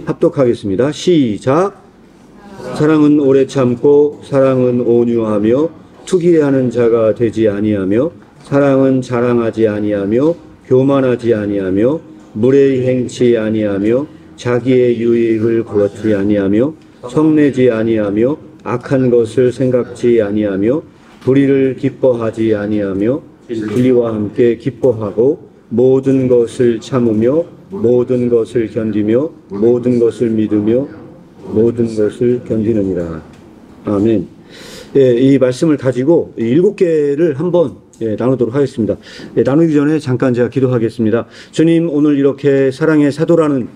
합독하겠습니다. 시작. 사랑은 오래 참고 사랑은 온유하며 투기하는 자가 되지 아니하며 사랑은 자랑하지 아니하며 교만하지 아니하며 무례히 행치 아니하며 자기의 유익을 구하지 아니하며 성내지 아니하며 악한 것을 생각지 아니하며 불의를 기뻐하지 아니하며 진리와 함께 기뻐하고 모든 것을 참으며 모든 것을 견디며 모든 것을 믿으며 모든 것을 견디느니라. 아멘. 예, 이 말씀을 가지고 7개를 한번 나누도록 하겠습니다. 나누기 전에 잠깐 제가 기도하겠습니다. 주님, 오늘 이렇게 사랑의 사도라는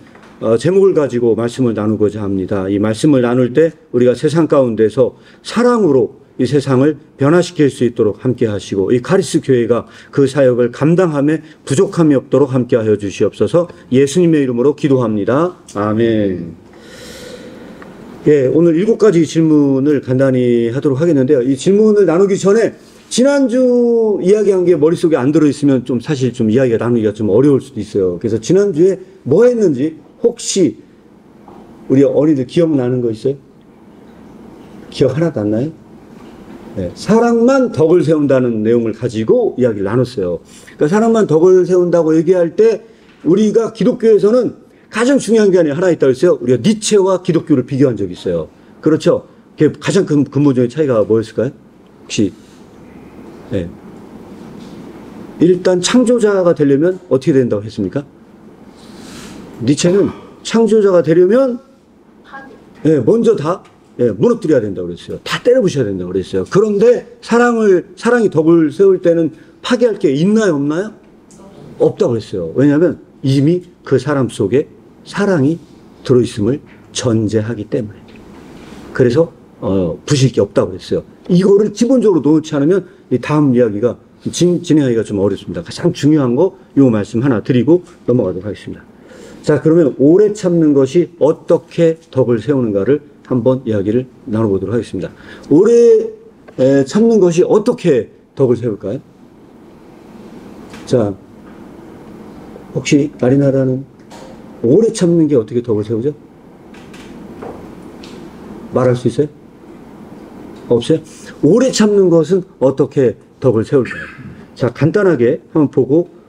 제목을 가지고 말씀을 나누고자 합니다. 이 말씀을 나눌 때 우리가 세상 가운데서 사랑으로 이 세상을 변화시킬 수 있도록 함께 하시고 이 카리스 교회가 그 사역을 감당함에 부족함이 없도록 함께 하여 주시옵소서. 예수님의 이름으로 기도합니다. 아멘. 예, 오늘 7가지 질문을 간단히 하도록 하겠는데요. 이 질문을 나누기 전에 지난주 이야기한 게 머릿속에 안 들어있으면 좀 사실 좀 이야기가 나누기가 좀 어려울 수도 있어요. 그래서 지난주에 뭐 했는지 혹시 우리 어린이들 기억나는 거 있어요? 기억 하나도 안 나요? 네, 사랑만 덕을 세운다는 내용을 가지고 이야기를 나눴어요. 그러니까 사랑만 덕을 세운다고 얘기할 때 우리가 기독교에서는 가장 중요한 게 하나 있다고 했어요. 우리가 니체와 기독교를 비교한 적이 있어요. 그렇죠? 가장 큰 근본적인 차이가 뭐였을까요? 혹시? 네. 일단 창조자가 되려면 어떻게 된다고 했습니까? 니체는 창조자가 되려면 먼저 다 무너뜨려야 된다고 그랬어요. 다 때려부셔야 된다고 그랬어요. 그런데 사랑이 덕을 세울 때는 파괴할 게 있나요, 없나요? 없다고 그랬어요. 왜냐하면 이미 그 사람 속에 사랑이 들어있음을 전제하기 때문에. 그래서 부실 게 없다고 그랬어요. 이거를 기본적으로 놓지 않으면 이 다음 이야기가 진행하기가 좀 어렵습니다. 가장 중요한 거 이 말씀 하나 드리고 넘어가도록 하겠습니다. 자, 그러면 오래 참는 것이 어떻게 덕을 세우는가를 한번 이야기를 나눠보도록 하겠습니다. 오래 참는 것이 어떻게 덕을 세울까요? 자, 혹시 아리나라는 오래 참는 게 어떻게 덕을 세우죠? 말할 수 있어요? 없어요? 오래 참는 것은 어떻게 덕을 세울까요? 자, 간단하게 한번 보고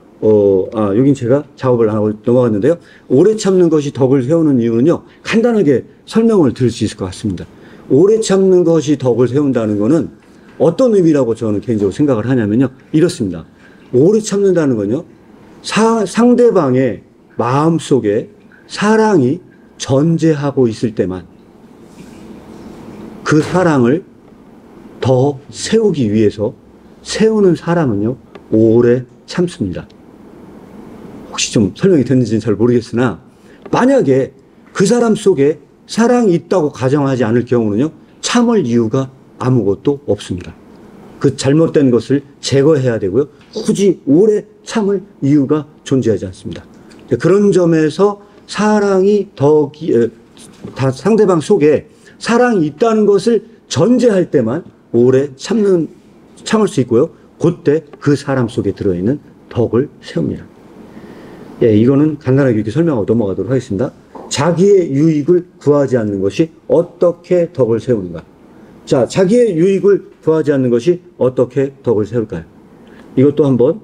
여긴 제가 작업을 안 하고 넘어갔는데요. 오래 참는 것이 덕을 세우는 이유는요, 간단하게 설명을 드릴 수 있을 것 같습니다. 오래 참는 것이 덕을 세운다는 것은 어떤 의미라고 저는 개인적으로 생각을 하냐면요, 이렇습니다. 오래 참는다는 건요, 상대방의 마음 속에 사랑이 전제하고 있을 때만 그 사랑을 더 세우기 위해서 세우는 사람은요, 오래 참습니다. 혹시 좀 설명이 됐는지는 잘 모르겠으나 만약에 그 사람 속에 사랑이 있다고 가정하지 않을 경우는요, 참을 이유가 아무것도 없습니다. 그 잘못된 것을 제거해야 되고요, 굳이 오래 참을 이유가 존재하지 않습니다. 그런 점에서 사랑이 상대방 속에 사랑이 있다는 것을 전제할 때만 오래 참을 수 있고요, 그때 그 사람 속에 들어있는 덕을 세웁니다. 예, 이거는 간단하게 이렇게 설명하고 넘어가도록 하겠습니다. 자기의 유익을 구하지 않는 것이 어떻게 덕을 세우는가? 자, 자기의 유익을 구하지 않는 것이 어떻게 덕을 세울까요? 이것도 한번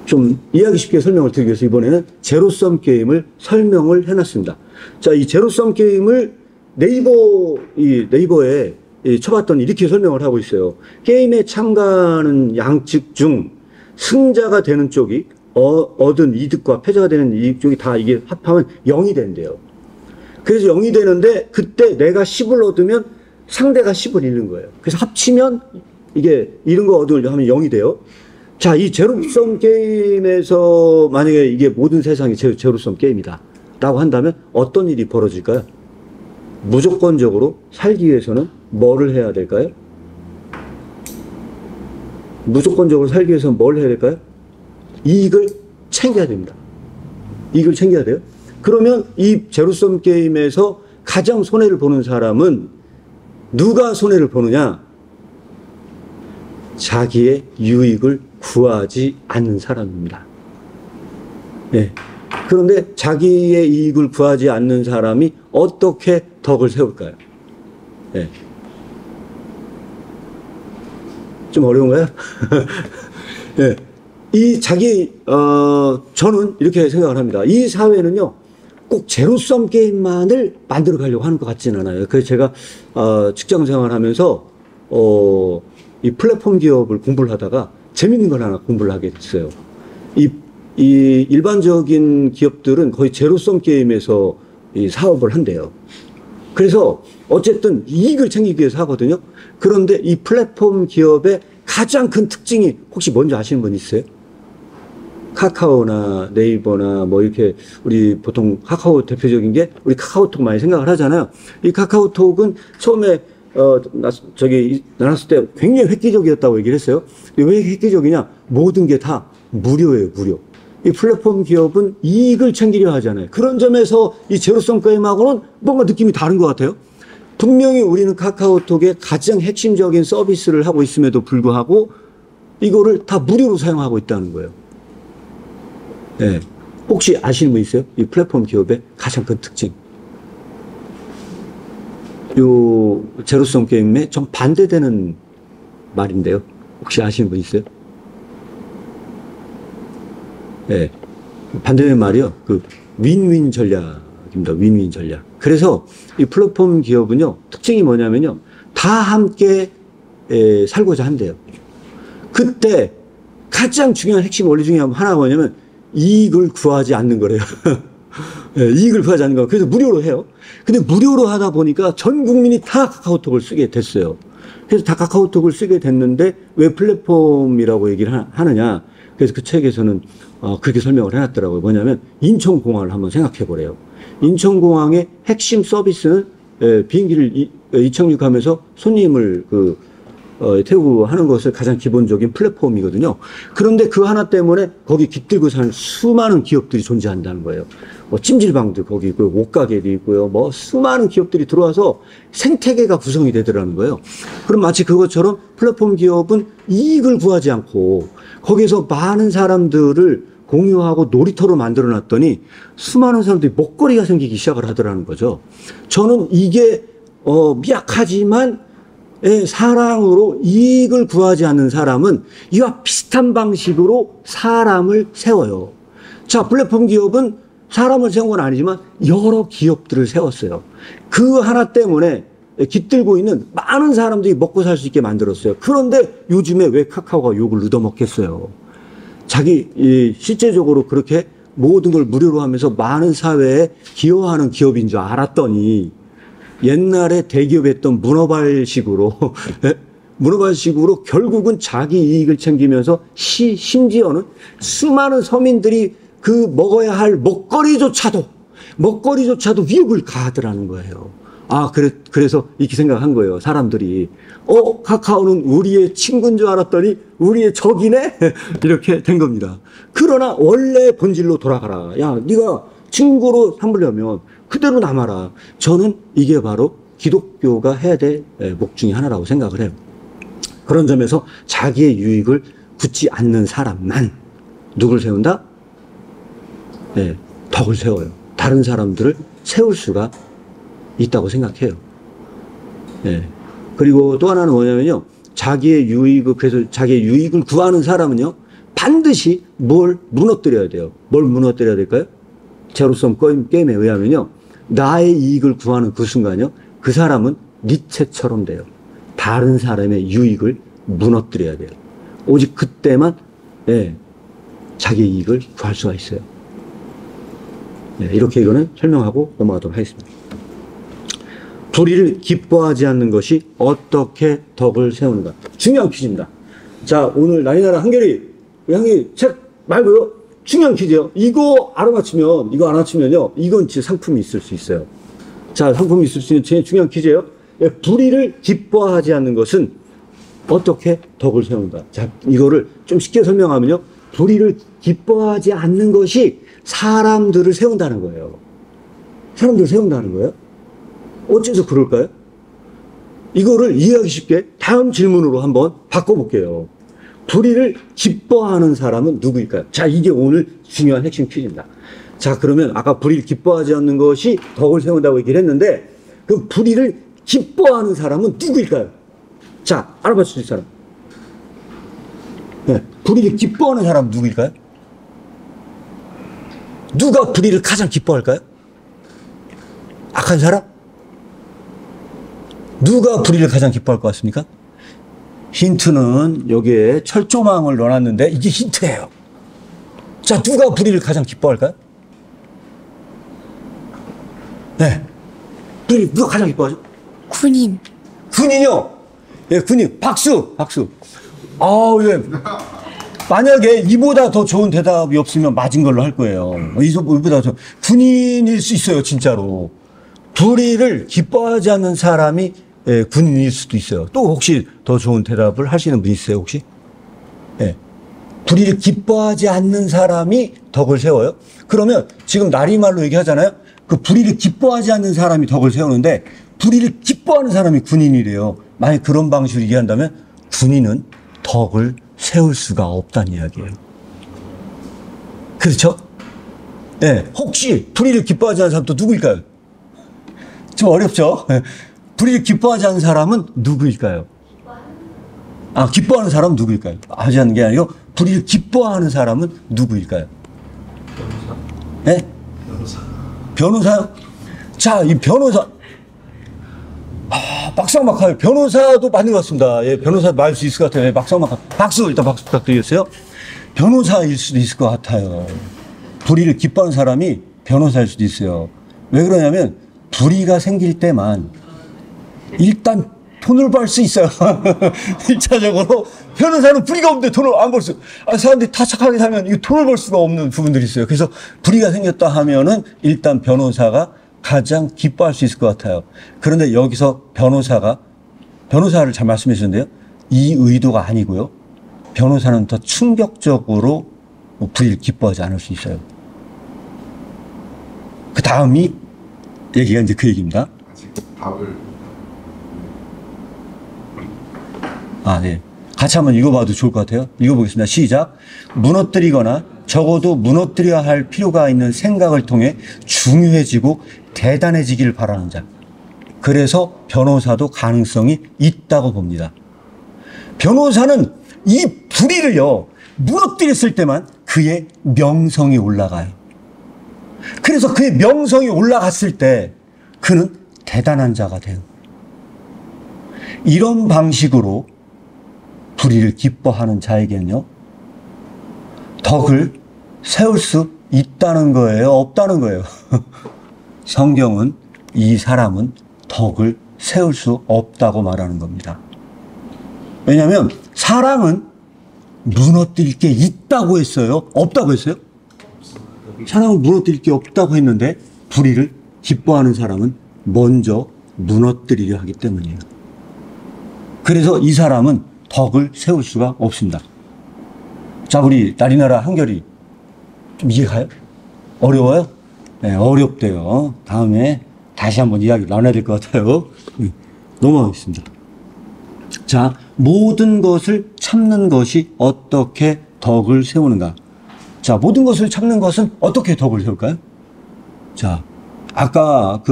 좀 이해하기 쉽게 설명을 드리기 위해서 이번에는 제로섬 게임을 설명을 해놨습니다. 자, 이 제로섬 게임을 네이버에 쳐봤더니 이렇게 설명을 하고 있어요. 게임에 참가하는 양측 중 승자가 되는 쪽이 얻은 이득과 패자가 되는 이익 쪽이 다 이게 합하면 0이 된대요. 그래서 0이 되는데 그때 내가 10을 얻으면 상대가 10을 잃는 거예요. 그래서 합치면 이게 잃은 거 얻으면 하면 0이 돼요. 자, 이 제로섬 게임에서 만약에 이게 모든 세상이 제로섬 게임이다 라고 한다면 어떤 일이 벌어질까요? 무조건적으로 살기 위해서는 뭐를 해야 될까요? 무조건적으로 살기 위해서는 뭘 해야 될까요? 이익을 챙겨야 됩니다. 이익을 챙겨야 돼요. 그러면 이 제로섬 게임에서 가장 손해를 보는 사람은 누가 손해를 보느냐? 자기의 유익을 구하지 않는 사람입니다. 네. 그런데 자기의 이익을 구하지 않는 사람이 어떻게 덕을 세울까요? 네. 좀 어려운가요? 네. 저는 이렇게 생각을 합니다. 이 사회는요, 꼭 제로섬 게임만을 만들어 가려고 하는 것 같지는 않아요. 그래서 제가, 직장 생활 하면서, 이 플랫폼 기업을 공부를 하다가 재밌는 걸 하나 공부를 하게 됐어요. 이 일반적인 기업들은 거의 제로섬 게임에서 이 사업을 한대요. 그래서 어쨌든 이익을 챙기기 위해서 하거든요. 그런데 이 플랫폼 기업의 가장 큰 특징이 혹시 뭔지 아시는 분 있어요? 카카오나 네이버나 뭐 이렇게 우리 보통 카카오 대표적인 게 우리 카카오톡 많이 생각을 하잖아요. 이 카카오톡은 처음에 나눴을 때 굉장히 획기적이었다고 얘기를 했어요. 왜 획기적이냐? 모든 게 다 무료예요, 무료. 이 플랫폼 기업은 이익을 챙기려 하잖아요. 그런 점에서 이 제로섬 게임하고는 뭔가 느낌이 다른 것 같아요. 분명히 우리는 카카오톡의 가장 핵심적인 서비스를 하고 있음에도 불구하고 이거를 다 무료로 사용하고 있다는 거예요. 네. 혹시 아시는 분 있어요? 이 플랫폼 기업의 가장 큰 특징. 요 제로섬 게임에 좀 반대되는 말인데요. 혹시 아시는 분 있어요? 네. 반대되는 말이요. 그 윈윈 전략입니다. 윈윈 전략. 그래서 이 플랫폼 기업은요, 특징이 뭐냐면요, 다 함께 살고자 한대요. 그때 가장 중요한 핵심 원리 중에 하나가 뭐냐면 이익을 구하지 않는 거래요. 네, 이익을 구하지 않는 거. 그래서 무료로 해요. 근데 무료로 하다 보니까 전 국민이 다 카카오톡을 쓰게 됐어요. 그래서 다 카카오톡을 쓰게 됐는데 왜 플랫폼이라고 얘기를 하느냐. 그래서 그 책에서는 그렇게 설명을 해놨더라고요. 뭐냐면 인천공항을 한번 생각해 보래요. 인천공항의 핵심 서비스는 비행기를 이착륙하면서 손님을 태우고 하는 것을 가장 기본적인 플랫폼이거든요. 그런데 그 하나 때문에 거기 깃들고 사는 수많은 기업들이 존재한다는 거예요. 뭐 찜질방도 거기 있고요, 옷가게도 있고요, 뭐 수많은 기업들이 들어와서 생태계가 구성이 되더라는 거예요. 그럼 마치 그것처럼 플랫폼 기업은 이익을 구하지 않고 거기서 많은 사람들을 공유하고 놀이터로 만들어 놨더니 수많은 사람들이 먹거리가 생기기 시작을 하더라는 거죠. 저는 이게 미약하지만 사랑으로 이익을 구하지 않는 사람은 이와 비슷한 방식으로 사람을 세워요. 자, 플랫폼 기업은 사람을 세운 건 아니지만 여러 기업들을 세웠어요. 그 하나 때문에 깃들고 있는 많은 사람들이 먹고 살 수 있게 만들었어요. 그런데 요즘에 왜 카카오가 욕을 얻어먹겠어요? 실제적으로 그렇게 모든 걸 무료로 하면서 많은 사회에 기여하는 기업인 줄 알았더니 옛날에 대기업했던 문어발식으로 결국은 자기 이익을 챙기면서 심지어는 수많은 서민들이 그 먹어야 할 먹거리조차도 위협을 가하더라는 거예요. 그래서 이렇게 생각한 거예요. 사람들이 카카오는 우리의 친구인 줄 알았더니 우리의 적이네? 이렇게 된 겁니다. 그러나 원래 본질로 돌아가라. 야, 네가 친구로 삼으려면 그대로 남아라. 저는 이게 바로 기독교가 해야 될 목 중에 하나라고 생각을 해요. 그런 점에서 자기의 유익을 굳지 않는 사람만 누굴 세운다? 네, 덕을 세워요. 다른 사람들을 세울 수가 있다고 생각해요. 네. 그리고 또 하나는 뭐냐면요, 그래서 자기의 유익을 구하는 사람은요, 반드시 뭘 무너뜨려야 돼요. 뭘 무너뜨려야 될까요? 제로섬 게임에 의하면요, 나의 이익을 구하는 그 순간요, 그 사람은 니체처럼 돼요. 다른 사람의 유익을 무너뜨려야 돼요. 오직 그때만 자기의 이익을 구할 수가 있어요. 이렇게 이거는 설명하고 넘어가도록 하겠습니다. 불의를 기뻐하지 않는 것이 어떻게 덕을 세우는가. 중요한 퀴즈입니다. 자, 오늘 나이나라 한결이, 우리 한결이 책 말고요, 중요한 퀴즈예요. 이거 안 맞추면요, 이건 진짜 상품이 있을 수 있어요. 자, 상품이 있을 수 있는 제일 중요한 퀴즈예요. 불의를 기뻐하지 않는 것은 어떻게 덕을 세우는가. 자, 이거를 좀 쉽게 설명하면요, 불의를 기뻐하지 않는 것이 사람들을 세운다는 거예요. 사람들을 세운다는 거예요. 어째서 그럴까요? 이거를 이해하기 쉽게 다음 질문으로 한번 바꿔볼게요. 불의를 기뻐하는 사람은 누구일까요? 자, 이게 오늘 중요한 핵심 퀴즈입니다. 자, 그러면 아까 불의를 기뻐하지 않는 것이 덕을 세운다고 얘기를 했는데, 그 불의를 기뻐하는 사람은 누구일까요? 자, 알아봐 주실 사람. 네, 불의를 기뻐하는 사람은 누구일까요? 누가 불의를 가장 기뻐할까요? 악한 사람? 누가 불의를 가장 기뻐할 것 같습니까? 힌트는 여기에 철조망을 넣어놨는데 이게 힌트예요. 자, 누가 불의를 가장 기뻐할까요? 네. 불의 누가 가장 기뻐하죠? 군인. 군인이요? 예, 군인. 박수! 박수. 예. 만약에 이보다 더 좋은 대답이 없으면 맞은 걸로 할 거예요. 이보다 더. 군인일 수 있어요, 진짜로. 불의를 기뻐하지 않는 사람이 군인일 수도 있어요. 또 혹시 더 좋은 대답을 하시는 분 있어요, 혹시? 예. 불의를 기뻐하지 않는 사람이 덕을 세워요? 그러면 지금 나리말로 얘기하잖아요? 그 불의를 기뻐하지 않는 사람이 덕을 세우는데 불의를 기뻐하는 사람이 군인이래요. 만약 그런 방식으로 얘기한다면 군인은 덕을 세울 수가 없다는 이야기예요. 그렇죠? 예. 혹시 불의를 기뻐하지 않는 사람 또 누구일까요? 좀 어렵죠? 불의를 기뻐하지 않는 사람은 누구일까요? 기뻐하는 사람은 누구일까요? 하지 않는 게 아니고 불의를 기뻐하는 사람은 누구일까요? 변호사. 네? 변호사요? 자, 이 변호사. 박수 한번 막하요. 변호사도 맞는 것 같습니다. 예, 변호사도 맞을 수 있을 것 같아요. 예, 박수 한번 박수, 일단 박수 부탁드리겠어요? 변호사일 수도 있을 것 같아요. 불의를 기뻐하는 사람이 변호사일 수도 있어요. 왜 그러냐면, 불의가 생길 때만 일단 돈을 벌 수 있어요. 1차적으로 변호사는 불의가 없는데 돈을 안 벌 수. 사람들이 다 착하게 살면 이 돈을 벌 수가 없는 부분들이 있어요. 그래서 불의가 생겼다 하면은 일단 변호사가 가장 기뻐할 수 있을 것 같아요. 그런데 여기서 변호사를 잘 말씀해 주셨는데요. 이 의도가 아니고요. 변호사는 더 충격적으로 불의를 기뻐하지 않을 수 있어요. 그 다음이 얘기가 이제 그 얘기입니다. 아직 답을. 네. 같이 한번 읽어봐도 좋을 것 같아요. 읽어보겠습니다. 시작. 무너뜨리거나 적어도 무너뜨려야 할 필요가 있는 생각을 통해 중요해지고 대단해지기를 바라는 자. 그래서 변호사도 가능성이 있다고 봅니다. 변호사는 이 불의를요, 무너뜨렸을 때만 그의 명성이 올라가요. 그래서 그의 명성이 올라갔을 때 그는 대단한 자가 돼요. 이런 방식으로 불의를 기뻐하는 자에게는요, 덕을 세울 수 있다는 거예요? 없다는 거예요? 성경은 이 사람은 덕을 세울 수 없다고 말하는 겁니다. 왜냐하면 사랑은 무너뜨릴 게 있다고 했어요? 없다고 했어요? 사랑을 무너뜨릴 게 없다고 했는데 불의를 기뻐하는 사람은 먼저 무너뜨리려 하기 때문이에요. 그래서 이 사람은 덕을 세울 수가 없습니다. 자, 우리 나리나라 한결이 좀 이해가요? 어려워요? 네, 어렵대요. 다음에 다시 한번 이야기 나눠야 될 것 같아요. 넘어가겠습니다. 자, 모든 것을 참는 것이 어떻게 덕을 세우는가? 자, 모든 것을 참는 것은 어떻게 덕을 세울까요? 자, 아까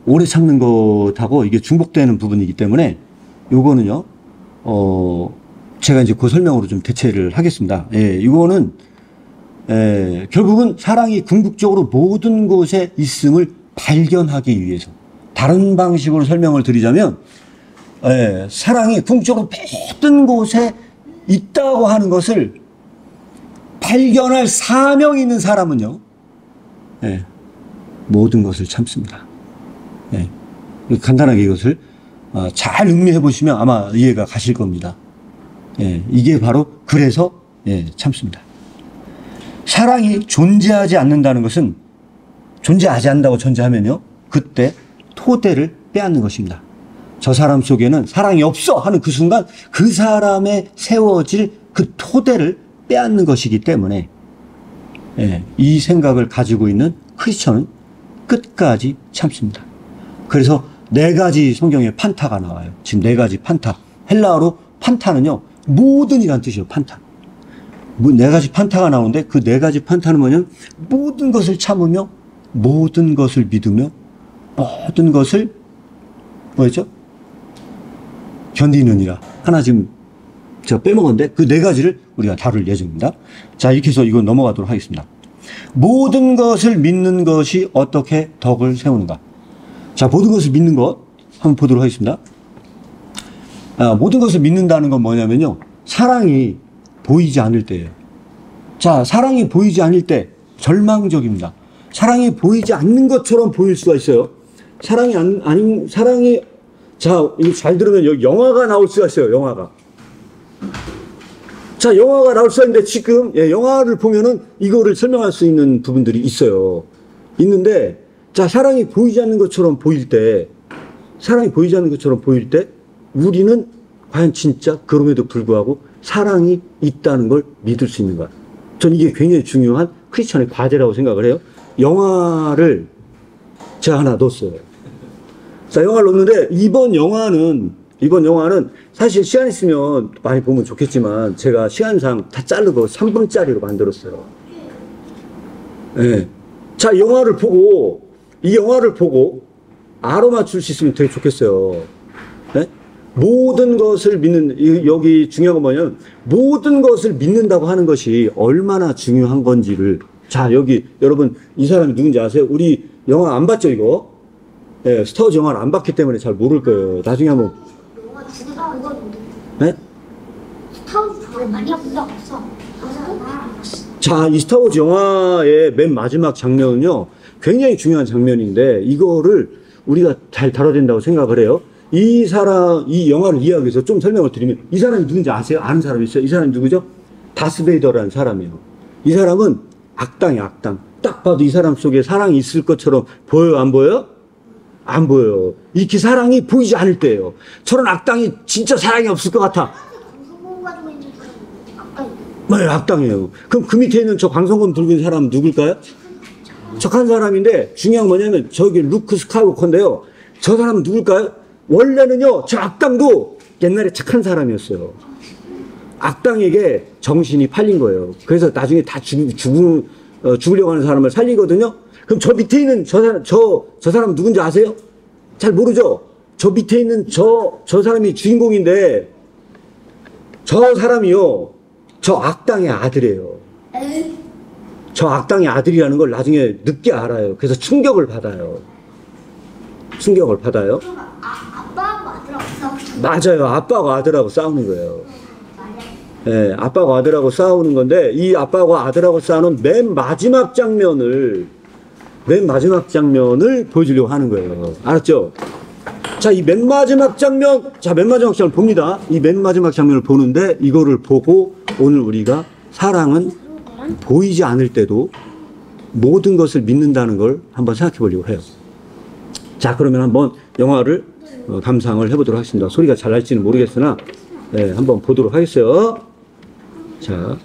오래 참는 것하고 이게 중복되는 부분이기 때문에 요거는요, 제가 이제 그 설명으로 좀 대체를 하겠습니다. 예, 이거는, 결국은 사랑이 궁극적으로 모든 곳에 있음을 발견하기 위해서. 다른 방식으로 설명을 드리자면, 사랑이 궁극적으로 모든 곳에 있다고 하는 것을 발견할 사명이 있는 사람은요, 모든 것을 참습니다. 간단하게 이것을 잘 음미해 보시면 아마 이해가 가실 겁니다. 이게 바로 그래서 참습니다. 사랑이 존재하지 않는다는 것은 존재하지 않는다고 전제하면요, 그때 토대를 빼앗는 것입니다. 저 사람 속에는 사랑이 없어 하는 그 순간 그 사람에 세워질 그 토대를 빼앗는 것이기 때문에 이 생각을 가지고 있는 크리스천은 끝까지 참습니다. 그래서 4가지 성경에 판타가 나와요. 지금 4가지 판타. 헬라어로 판타는요, 모든이란 뜻이에요, 판타. 뭐, 네 가지 판타가 나오는데, 그 네 가지 판타는 뭐냐면, 모든 것을 참으며, 모든 것을 믿으며, 모든 것을, 뭐였죠? 견디느니라. 하나 지금 제가 빼먹었는데, 그 네 가지를 우리가 다룰 예정입니다. 자, 이렇게 해서 이거 넘어가도록 하겠습니다. 모든 것을 믿는 것이 어떻게 덕을 세우는가? 자, 모든 것을 믿는 것 한번 보도록 하겠습니다. 모든 것을 믿는다는 건 뭐냐면요, 사랑이 보이지 않을 때예요. 자, 사랑이 보이지 않을 때 절망적입니다. 사랑이 보이지 않는 것처럼 보일 수가 있어요. 사랑이 자, 이거 잘 들으면 여기 영화가 나올 수가 있어요. 영화가. 자, 영화가 나올 수가 있는데 지금 영화를 보면은 이거를 설명할 수 있는 부분들이 있어요. 있는데, 자, 사랑이 보이지 않는 것처럼 보일 때, 우리는 과연 진짜 그럼에도 불구하고 사랑이 있다는 걸 믿을 수 있는가? 전 이게 굉장히 중요한 크리스천의 과제라고 생각을 해요. 영화를 제가 하나 넣었어요. 자, 영화를 넣었는데 이번 영화는 사실 시간 있으면 많이 보면 좋겠지만 제가 시간상 다 자르고 3분짜리로 만들었어요. 네. 자, 이 영화를 보고 알아맞출 수 있으면 되게 좋겠어요. 네? 모든 것을 믿는, 여기 중요한 건 뭐냐면, 모든 것을 믿는다고 하는 것이 얼마나 중요한 건지를, 자, 여기, 여러분, 이 사람이 누군지 아세요? 우리 영화 안 봤죠, 이거? 예, 스타워즈 영화를 안 봤기 때문에 잘 모를 거예요. 나중에 한번. 네? 스타워즈 많이 본 적 없어. 자, 이 스타워즈 영화의 맨 마지막 장면은요, 굉장히 중요한 장면인데, 이거를 우리가 잘 다뤄야 된다고 생각을 해요. 이 영화를 이해하기 위해서 좀 설명을 드리면, 이 사람이 누군지 아세요? 아는 사람 있어요? 이 사람이 누구죠? 다스베이더라는 사람이에요. 이 사람은 악당이에요, 악당. 딱 봐도 이 사람 속에 사랑이 있을 것처럼 보여요, 안 보여요? 안 보여요. 이렇게 사랑이 보이지 않을 때예요. 저런 악당이 진짜 사랑이 없을 것 같아. 광선검 가지고 있는 사람은 악당이에요. 네, 악당이에요. 그럼 그 밑에 있는 저 광선검 들고 있는 사람은 누굴까요? 착한 사람인데, 중요한 건 뭐냐면, 저기 루크 스카이워커인데요. 저 사람은 누굴까요? 원래는요, 저 악당도 옛날에 착한 사람이었어요. 악당에게 정신이 팔린 거예요. 그래서 나중에 다 죽으려고 하는 사람을 살리거든요. 그럼 저 밑에 있는 저 사람은 누군지 아세요? 잘 모르죠? 저 밑에 있는 저 사람이 주인공인데, 저 사람이요, 저 악당의 아들이에요. 저 악당의 아들이라는 걸 나중에 늦게 알아요. 그래서 충격을 받아요. 아빠하고 아들하고 싸우는 맞아요. 아빠하고 아들하고 싸우는 거예요. 네, 아빠하고 아들하고 싸우는 건데, 이 아빠하고 아들하고 싸우는 맨 마지막 장면을 보여주려고 하는 거예요. 알았죠? 자, 이 맨 마지막 장면을 봅니다. 이 맨 마지막 장면을 보는데, 이거를 보고 오늘 우리가 사랑은 보이지 않을 때도 모든 것을 믿는다는 걸 한번 생각해 보려고 해요. 자, 그러면 한번 영화를 감상을 해보도록 하겠습니다. 소리가 잘 날지는 모르겠으나, 네, 한번 보도록 하겠어요. 자,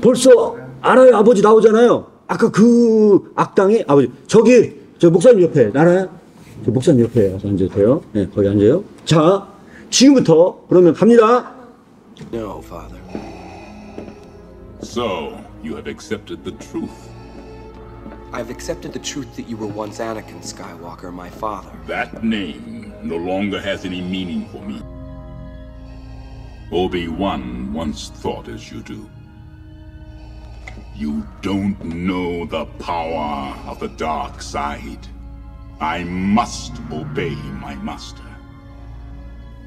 벌써 알아요. 아버지 나오잖아요. 아까 그 악당이 아버지. 저 목사님 옆에 알아요? 저 목사님 옆에 가서 앉아도 돼요. 네, 거기 앉아요. 자, 지금부터 그러면 갑니다. No, Father. So, you have accepted the truth. I've accepted the truth that you were once Anakin Skywalker, my father. That name no longer has any meaning for me. Obi-Wan once thought as you do. You don't know the power of the dark side. I must obey my master.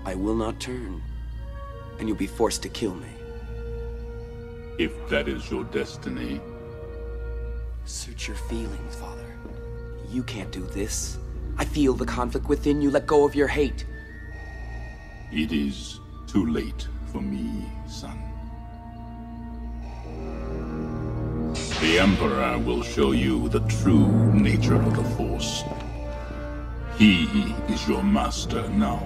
I will not turn, and you'll be forced to kill me. If that is your destiny. Search your feelings, Father. You can't do this. I feel the conflict within you. Let go of your hate. It is too late for me, son. The Emperor will show you the true nature of the Force. He is your master now.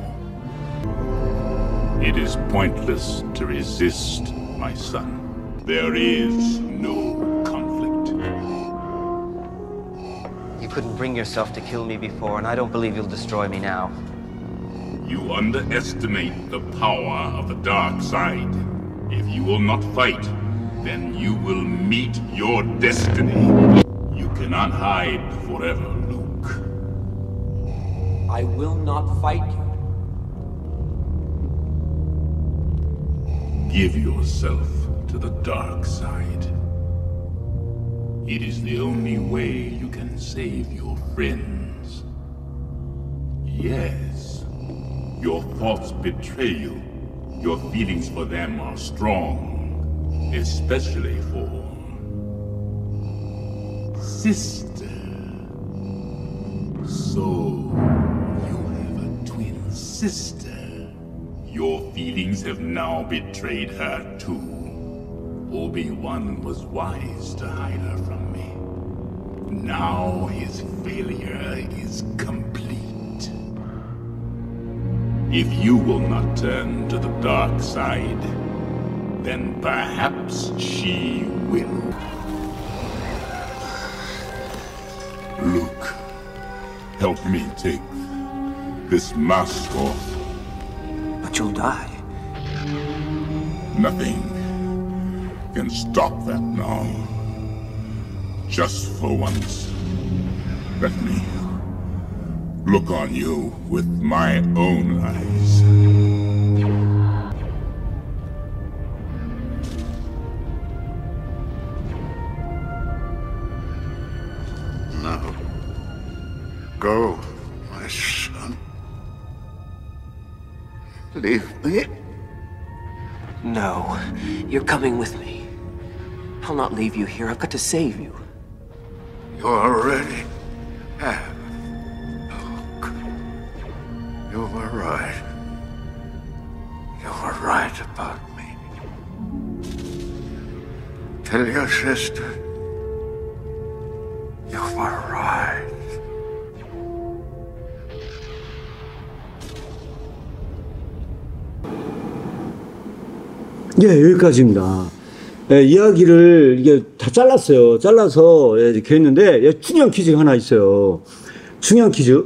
It is pointless to resist, my son. There is no conflict. You couldn't bring yourself to kill me before, and I don't believe you'll destroy me now. You underestimate the power of the dark side. If you will not fight, then you will meet your destiny. You cannot hide forever, Luke. I will not fight you. Give yourself to the dark side. It is the only way you can save your friends. Yes, your thoughts betray you. Your feelings for them are strong, especially for sister. So, you have a twin sister. Your feelings have now betrayed her too. Obi-Wan was wise to hide her from me. Now his failure is complete. If you will not turn to the dark side, then perhaps she will. Luke, help me take this mask off. But you'll die. Nothing can stop that now. Just for once, let me look on you with my own eyes. Now, go, my son. Leave me. No, you're coming with me. I'll not leave you here. I've got to save you. You already have. Luke. You were right. You were right about me. Tell your sister. You were right. 예, 여기까지입니다. 예, 이야기를 이게 다 잘랐어요. 잘라서 예, 이렇게 했는데 예, 중요한 퀴즈가 하나 있어요. 중요한 퀴즈.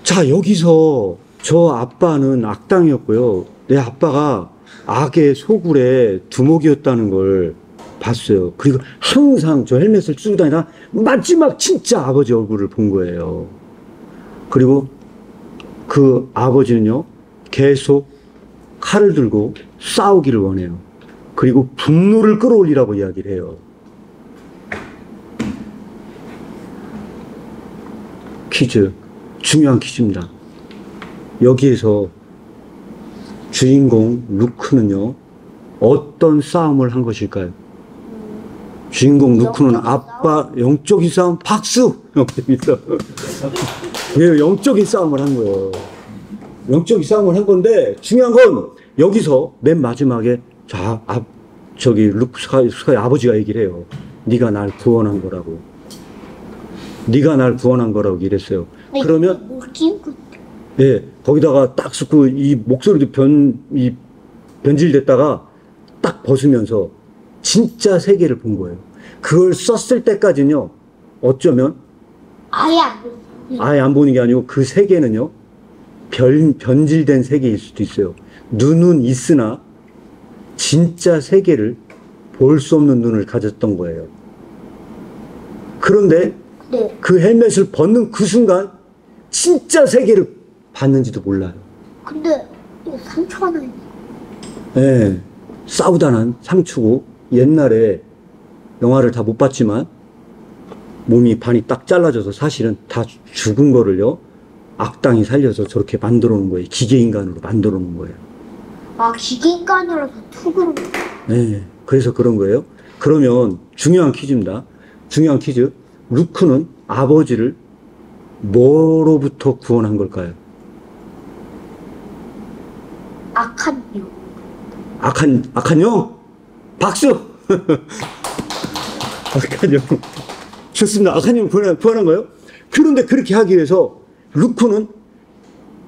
자, 여기서 저 아빠는 악당이었고요. 내 아빠가 악의 소굴의 두목이었다는 걸 봤어요. 그리고 항상 저 헬멧을 쓰고 다니다 마지막 진짜 아버지 얼굴을 본 거예요. 그리고 그 아버지는요, 계속 칼을 들고 싸우기를 원해요. 그리고 분노를 끌어올리라고 이야기를 해요. 퀴즈, 중요한 퀴즈입니다. 여기에서 주인공 루크는요, 어떤 싸움을 한 것일까요? 주인공 루크는 아빠, 영적인 싸움, 박수! 영적인 싸움. 왜 영적인 싸움을 한 거예요? 영적인 싸움을 한 건데, 중요한 건 여기서 맨 마지막에 자, 저기 루크 스카이 아버지가 얘기를 해요. 네가 날 구원한 거라고. 네가 날 구원한 거라고 이랬어요. 그러면 예, 거기다가 딱 쓰고 이 목소리도 변질됐다가 딱 벗으면서 진짜 세계를 본 거예요. 그걸 썼을 때까지는요, 어쩌면 아예 안 보는 게 아니고 그 세계는요, 변질된 세계일 수도 있어요. 눈은 있으나 진짜 세계를 볼 수 없는 눈을 가졌던 거예요. 그런데 네. 그 헬멧을 벗는 그 순간 진짜 세계를 봤는지도 몰라요. 근데 이거 상처 하나 있네. 예, 싸우다 난 상처고, 옛날에 영화를 다 못 봤지만 몸이 반이 딱 잘라져서 사실은 다 죽은 거를요, 악당이 살려서 저렇게 만들어 놓은 거예요. 기계인간으로 만들어 놓은 거예요. 아, 기계인간으로서 툭으로. 네, 그래서 그런 거예요. 그러면 중요한 퀴즈입니다. 중요한 퀴즈. 루크는 아버지를 뭐로부터 구원한 걸까요? 악한 영. 악한 영? 박수! 악한 영. 좋습니다. 악한 영 구원한 거예요. 그런데 그렇게 하기 위해서 루크는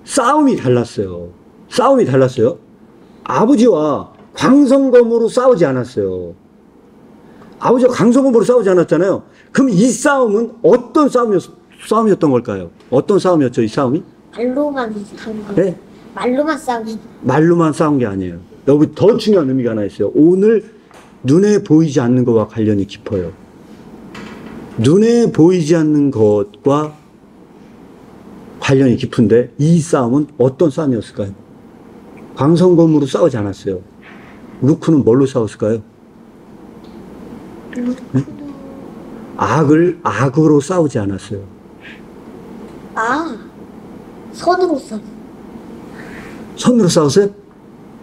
싸움이 달랐어요. 싸움이 달랐어요. 아버지와 광선검으로 싸우지 않았어요. 아버지와 광선검으로 싸우지 않았잖아요. 그럼 이 싸움은 어떤 싸움이었던 걸까요? 어떤 싸움이었죠, 이 싸움이? 발로만 비슷한 거. 네? 말로만 싸우지. 말로만 싸운 게 아니에요. 여기 더 중요한 의미가 하나 있어요. 오늘 눈에 보이지 않는 것과 관련이 깊어요. 눈에 보이지 않는 것과 관련이 깊은데 이 싸움은 어떤 싸움이었을까요? 광선검으로 싸우지 않았어요. 루크는 뭘로 싸웠을까요? 네? 악으로 싸우지 않았어요. 아, 선으로 싸우. 선으로 싸웠어요?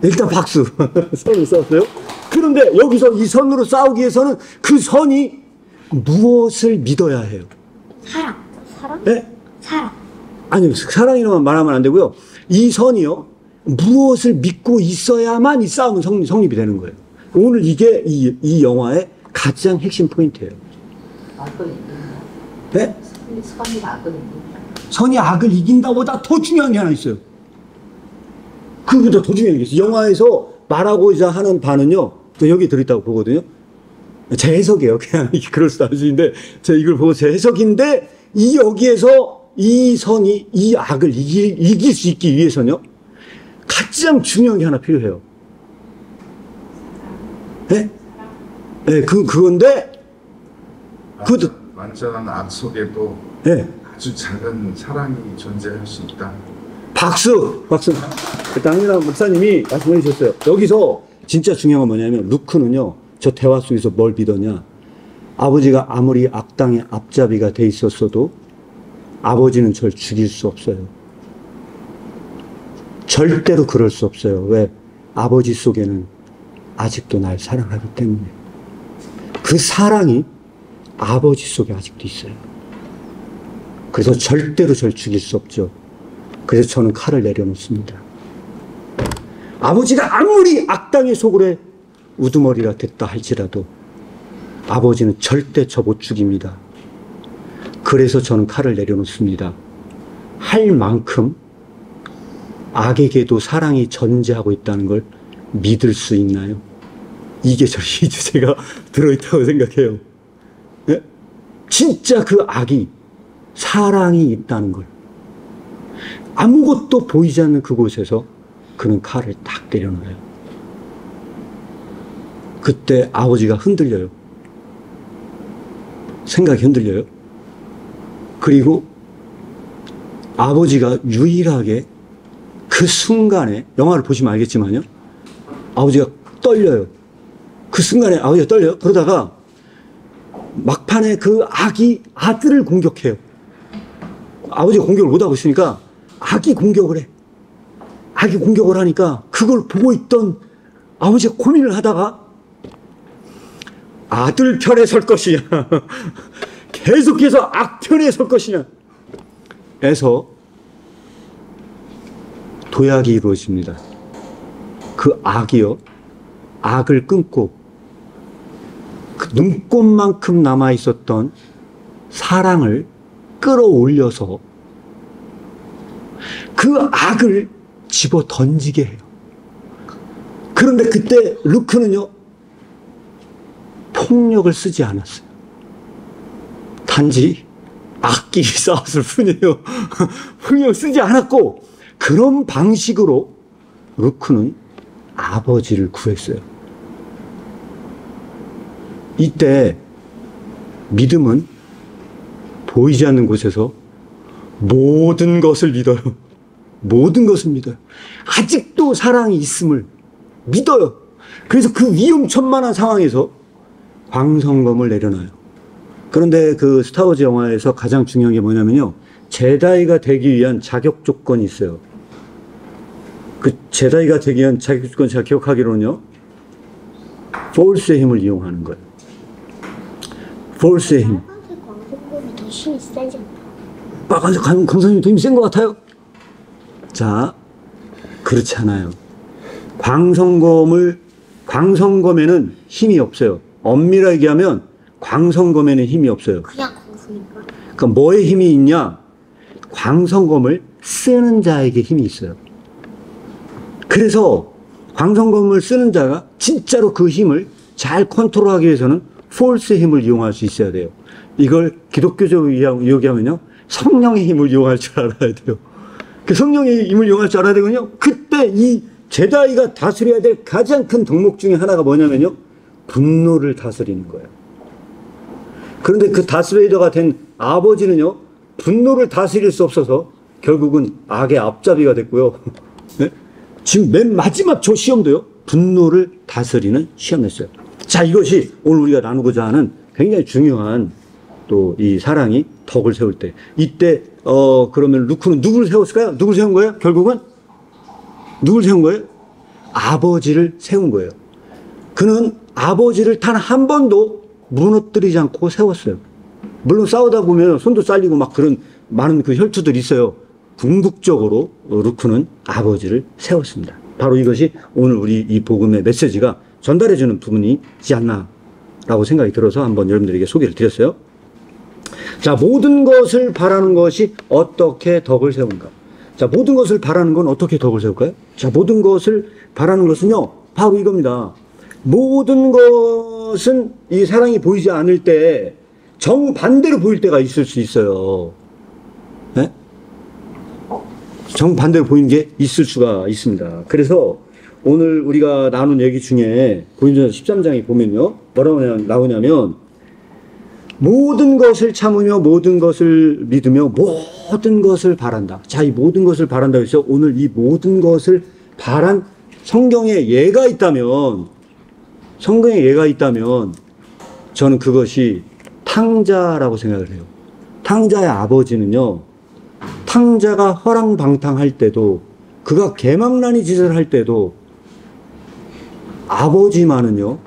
일단 박수. 선으로 싸웠어요? 그런데 여기서 이 선으로 싸우기 위해서는 그 선이 무엇을 믿어야 해요? 사랑. 사랑? 네? 사랑. 아니요, 사랑이라만 말하면 안 되고요. 이 선이요, 무엇을 믿고 있어야만 이 싸움은 성립이 되는 거예요. 오늘 이게 이 영화의 가장 핵심 포인트예요. 악을 이긴다. 네? 선이 악을 이긴다. 선이 악을 이긴다보다 더 중요한 게 하나 있어요. 그보다 더 중요한 게 있어요. 영화에서 말하고자 하는 바는요, 저 여기 들어있다고 보거든요. 제 해석이에요. 그냥 그럴 수도 있는데, 제가 이걸 보고 제 해석인데, 여기에서 이 선이 이 악을 이길 수 있기 위해서는요, 가장 중요한 게 하나 필요해요. 네? 네, 그건데, 그것도, 완전한 악 속에도 네. 아주 작은 사랑이 존재할 수 있다. 박수! 당연한 목사님이 말씀해 주셨어요. 여기서 진짜 중요한 건 뭐냐면, 루크는요, 저 대화 속에서 뭘 믿었냐. 아버지가 아무리 악당의 앞잡이가 돼 있었어도 아버지는 절 죽일 수 없어요. 절대로 그럴 수 없어요. 왜? 아버지 속에는 아직도 날 사랑하기 때문에. 그 사랑이 아버지 속에 아직도 있어요. 그래서 절대로 절 죽일 수 없죠. 그래서 저는 칼을 내려놓습니다. 아버지가 아무리 악당의 속으로 우두머리가 됐다 할지라도 아버지는 절대 저 못 죽입니다. 그래서 저는 칼을 내려놓습니다. 할 만큼 악에게도 사랑이 존재하고 있다는 걸 믿을 수 있나요? 이게 저 이 주제가 들어있다고 생각해요. 네? 진짜 그 악이 사랑이 있다는 걸. 아무것도 보이지 않는 그곳에서 그는 칼을 딱 내려놔요. 그때 아버지가 흔들려요. 생각이 흔들려요. 그리고 아버지가 유일하게 그 순간에, 영화를 보시면 알겠지만요, 아버지가 떨려요. 그 순간에 아버지가 떨려요. 그러다가 막판에 그 악이 아들을 공격해요. 아버지가 공격을 못하고 있으니까 악이 공격을 해. 악이 공격을 하니까 그걸 보고 있던 아버지가 고민을 하다가 아들 편에 설 것이냐 계속해서 악 편에 설 것이냐 에서 도약이 이루어집니다. 그 악이요, 악을 끊고 그 눈꽃만큼 남아있었던 사랑을 끌어올려서 그 악을 집어 던지게 해요. 그런데 그때 루크는요, 폭력을 쓰지 않았어요. 단지 악끼리 싸웠을 뿐이에요. 폭력을 쓰지 않았고, 그런 방식으로 루크는 아버지를 구했어요. 이때 믿음은 보이지 않는 곳에서 모든 것을 믿어요. 모든 것을 믿어요. 아직도 사랑이 있음을 믿어요. 그래서 그 위험천만한 상황에서 광선검을 내려놔요. 그런데 그 스타워즈 영화에서 가장 중요한 게 뭐냐면요, 제다이가 되기 위한 자격 조건이 있어요. 그 제다이가 되기 위한 자격 조건, 제가 기억하기로는요, 포스의 힘을 이용하는 거예요. 포스의 힘. 빨간색 광선검이 더 힘이 세지 않나? 빨간색 광선검이 더 힘이 센 것 같아요. 자, 그렇지 않아요. 광선검에는 힘이 없어요. 엄밀하게 얘기하면 광선검에는 힘이 없어요. 그냥 광선인가? 그러니까 뭐에 힘이 있냐? 광선검을 쓰는 자에게 힘이 있어요. 그래서 광선검을 쓰는 자가 진짜로 그 힘을 잘 컨트롤하기 위해서는 폴스의 힘을 이용할 수 있어야 돼요. 이걸 기독교적으로 이야기하면요, 성령의 힘을 이용할 줄 알아야 돼요. 그 성령의 힘을 이용할 줄 알아야 되거든요. 그때 이 제다이가 다스려야 될 가장 큰 덕목 중에 하나가 뭐냐면요. 분노를 다스리는 거예요. 그런데 그 다스레이더가 된 아버지는요. 분노를 다스릴 수 없어서 결국은 악의 앞잡이가 됐고요. 네? 지금 맨 마지막 저 시험도요. 분노를 다스리는 시험이었어요. 자, 이것이 오늘 우리가 나누고자 하는 굉장히 중요한 또 이 사랑이 덕을 세울 때. 이때 그러면 루크는 누구를 세웠을까요? 누구를 세운 거예요? 결국은 누구를 세운 거예요? 아버지를 세운 거예요. 그는 아버지를 단 한 번도 무너뜨리지 않고 세웠어요. 물론 싸우다 보면 손도 잘리고 막 그런 많은 그 혈투들이 있어요. 궁극적으로 루크는 아버지를 세웠습니다. 바로 이것이 오늘 우리 이 복음의 메시지가 전달해주는 부분이지 않나라고 생각이 들어서 한번 여러분들에게 소개를 드렸어요. 자, 모든 것을 바라는 것이 어떻게 덕을 세운가? 자, 모든 것을 바라는 건 어떻게 덕을 세울까요? 자, 모든 것을 바라는 것은요, 바로 이겁니다. 모든 것은 이 사랑이 보이지 않을 때 정반대로 보일 때가 있을 수 있어요. 네? 정반대로 보이는 게 있을 수가 있습니다. 그래서 오늘 우리가 나눈 얘기 중에 고린도전서 13장에 보면요, 뭐라고 나오냐면 모든 것을 참으며 모든 것을 믿으며 모든 것을 바란다. 자, 이 모든 것을 바란다 해서 오늘 이 모든 것을 바란 성경에 예가 있다면 저는 그것이 탕자라고 생각을 해요. 탕자의 아버지는요, 탕자가 허랑방탕할 때도, 그가 개망나니 짓을 할 때도 아버지만은요,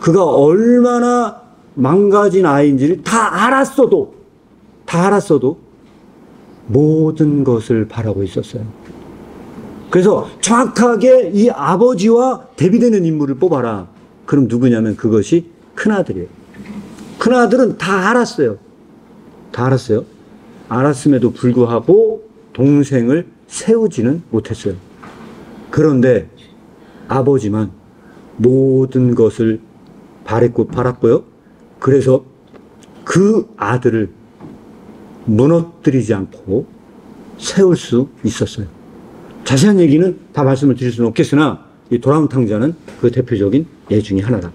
그가 얼마나 망가진 아이인지를 다 알았어도 모든 것을 바라고 있었어요. 그래서 정확하게 이 아버지와 대비되는 인물을 뽑아라. 그럼 누구냐면 그것이 큰아들이에요. 큰아들은 다 알았어요. 알았음에도 불구하고 동생을 세우지는 못했어요. 그런데 아버지만 모든 것을 바랐고요. 그래서 그 아들을 무너뜨리지 않고 세울 수 있었어요. 자세한 얘기는 다 말씀을 드릴 수는 없겠으나 이 돌아온 탕자는 그 대표적인 예 중에 하나다.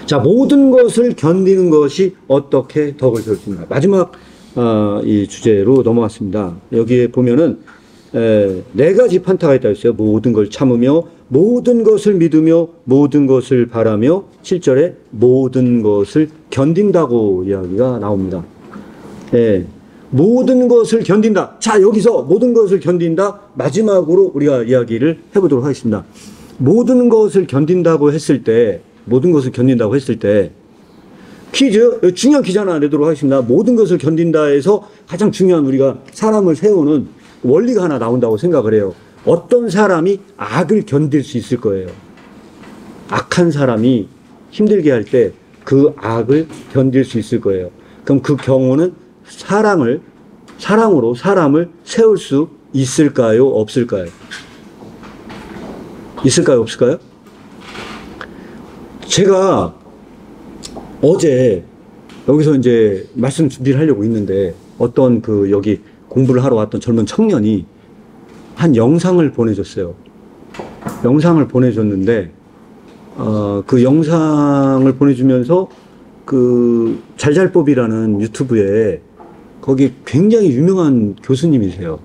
자, 모든 것을 견디는 것이 어떻게 덕을 세울 수 있는가. 마지막 이 주제로 넘어왔습니다. 여기에 보면은 네 가지 판타가 있다고 했어요. 모든 걸 참으며 모든 것을 믿으며 모든 것을 바라며 7절에 모든 것을 견딘다고 이야기가 나옵니다. 모든 것을 견딘다. 자, 여기서 모든 것을 견딘다. 마지막으로 우리가 이야기를 해보도록 하겠습니다. 모든 것을 견딘다고 했을 때 퀴즈, 중요한 퀴즈 하나 내도록 하겠습니다. 모든 것을 견딘다 해서 가장 중요한 우리가 사람을 세우는 원리가 하나 나온다고 생각을 해요. 어떤 사람이 악을 견딜 수 있을 거예요. 악한 사람이 힘들게 할 때 그 악을 견딜 수 있을 거예요. 그럼 그 경우는 사랑으로 사람을 세울 수 있을까요? 없을까요? 있을까요? 없을까요? 제가 어제 여기서 이제 말씀 준비를 하려고 있는데 어떤 여기 공부를 하러 왔던 젊은 청년이 한 영상을 보내줬어요. 영상을 보내줬는데 그 영상을 보내주면서 그 잘잘법이라는 유튜브에 거기 굉장히 유명한 교수님이세요.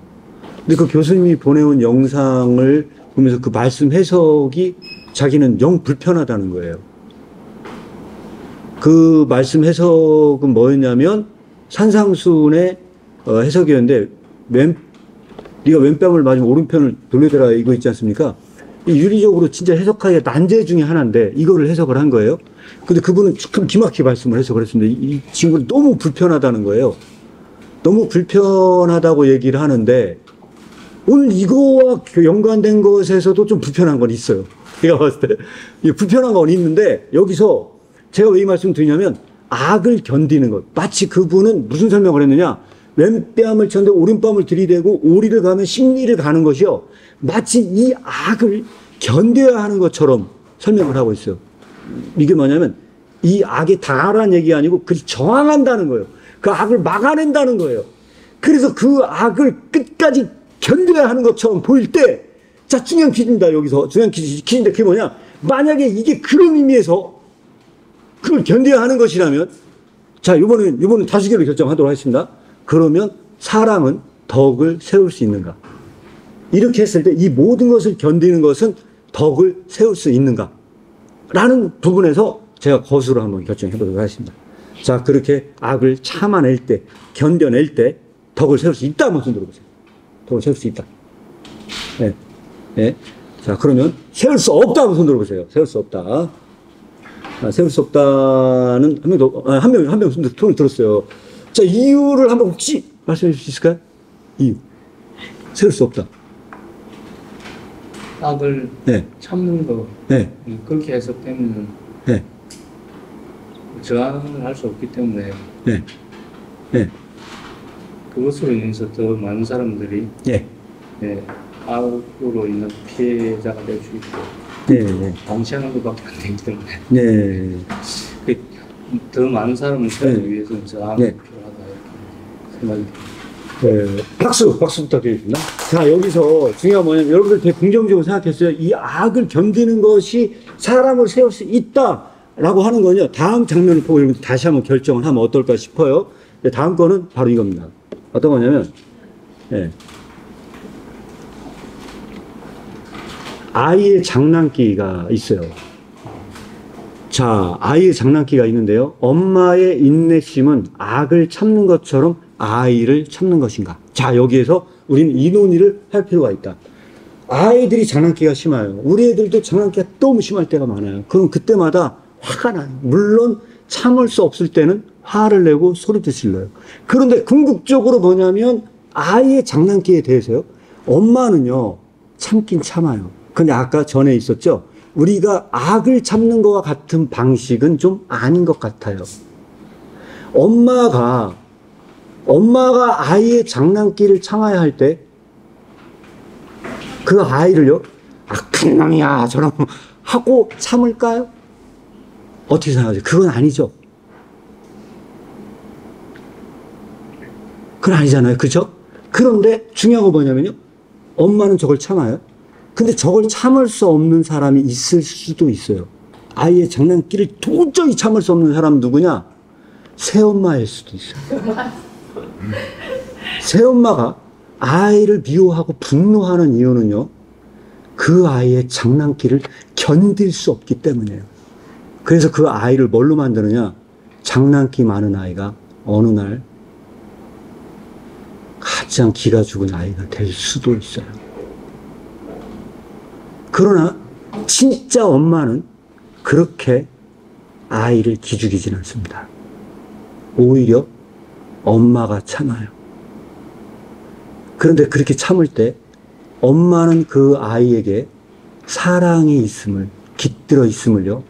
근데 그 교수님이 보내온 영상을 보면서 그 말씀 해석이 자기는 영 불편하다는 거예요. 그 말씀 해석은 뭐였냐면 산상수훈의 해석이었는데 네가 왼뺨을 맞으면 오른편을 돌려대라 이거 있지 않습니까? 이 윤리적으로 진짜 해석하기가 난제 중에 하나인데 이거를 해석을 한 거예요. 근데 그분은 참 기막히게 말씀을 해석을 했습니다. 이 친구는 너무 불편하다는 거예요. 너무 불편하다고 얘기를 하는데 오늘 이거와 연관된 것에서도 좀 불편한 건 있어요. 제가 봤을 때 불편한 건 있는데 여기서 제가 왜 이 말씀 드리냐면 악을 견디는 것. 마치 그분은 무슨 설명을 했느냐. 왼뺨을 쳤는데 오른뺨을 들이대고 오리를 가면 십리를 가는 것이요. 마치 이 악을 견뎌야 하는 것처럼 설명을 하고 있어요. 이게 뭐냐면 이 악이 다라는 얘기가 아니고 그리 저항한다는 거예요. 그 악을 막아낸다는 거예요. 그래서 그 악을 끝까지 견뎌야 하는 것처럼 보일 때, 자, 중요한 퀴즈입니다. 여기서. 중요한 퀴즈인데 그게 뭐냐? 만약에 이게 그런 의미에서 그걸 견뎌야 하는 것이라면, 자, 요번은 다수결로 결정하도록 하겠습니다. 그러면 사랑은 덕을 세울 수 있는가? 이렇게 했을 때 이 모든 것을 견디는 것은 덕을 세울 수 있는가? 라는 부분에서 제가 거수로 한번 결정해 보도록 하겠습니다. 자, 그렇게 악을 참아낼 때, 견뎌낼 때 덕을 세울 수 있다. 한번 손 들어보세요. 덕을 세울 수 있다. 네. 네. 자, 그러면 세울 수 없다. 한번 손 들어보세요. 세울 수 없다. 아, 세울 수 없다는 한 명 더, 한 명 손 들었어요. 자, 이유를 한번 혹시 말씀해 주실 수 있을까요? 이유. 세울 수 없다. 악을 네. 참는 거. 네. 그렇게 해석되면 네. 저항을 할 수 없기 때문에 네. 네. 그것으로 인해서 더 많은 사람들이 네. 네, 악으로 인한 피해자가 될 수 있고 네. 네. 방치하는 것밖에 안 되기 때문에 네. 더 많은 사람을 살기 네. 위해서는 저항이 네. 필요하다 이렇게 생각이 듭니다. 네. 박수 부탁드리겠습니다. 자, 여기서 중요한 뭐냐면 여러분들 되게 긍정적으로 생각했어요. 이 악을 견디는 것이 사람을 세울 수 있다라고 하는 거는요. 다음 장면을 보고 여러분들 다시 한번 결정을 하면 어떨까 싶어요. 다음 거는 바로 이겁니다. 어떤 거냐면, 네. 아이의 장난기가 있어요. 자, 아이의 장난기가 있는데요. 엄마의 인내심은 악을 참는 것처럼 아이를 참는 것인가? 자, 여기에서 우리는 이 논의를 할 필요가 있다. 아이들이 장난기가 심해요. 우리 애들도 장난기가 너무 심할 때가 많아요. 그럼 그때마다 화가 나요. 물론 참을 수 없을 때는 화를 내고 소리도 질러요. 그런데 궁극적으로 뭐냐면 아이의 장난기에 대해서요. 엄마는요, 참긴 참아요. 근데 아까 전에 있었죠? 우리가 악을 참는 것과 같은 방식은 좀 아닌 것 같아요. 엄마가 아이의 장난기를 참아야 할 때 그 아이를요, 악한 놈이야 저럼 하고 참을까요? 어떻게 생각하세요? 그건 아니죠. 그건 아니잖아요. 그죠? 그런데 중요한 건 뭐냐면요, 엄마는 저걸 참아요. 근데 저걸 참을 수 없는 사람이 있을 수도 있어요. 아이의 장난기를 도저히 참을 수 없는 사람은 누구냐? 새엄마일 수도 있어요. 새엄마가 아이를 미워하고 분노하는 이유는요, 그 아이의 장난기를 견딜 수 없기 때문이에요. 그래서 그 아이를 뭘로 만드느냐? 장난기 많은 아이가 어느 날 가장 기가 죽은 아이가 될 수도 있어요. 그러나 진짜 엄마는 그렇게 아이를 기죽이진 않습니다. 오히려 엄마가 참아요. 그런데 그렇게 참을 때 엄마는 그 아이에게 사랑이 있음을, 깃들어 있음을요,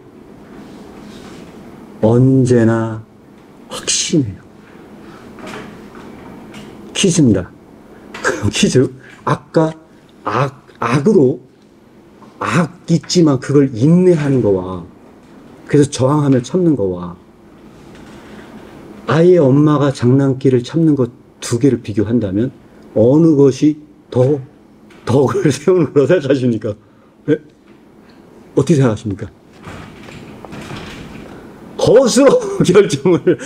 언제나 확신해요. 퀴즈입니다. 퀴즈. 아까 악으로 악 있지만 그걸 인내하는 거와, 그래서 저항하며 참는 거와, 아이의 엄마가 장난기를 참는 것 두 개를 비교한다면 어느 것이 더 덕을 세우는 거라고 생각하십니까? 네? 어떻게 생각하십니까? 거스로 결정을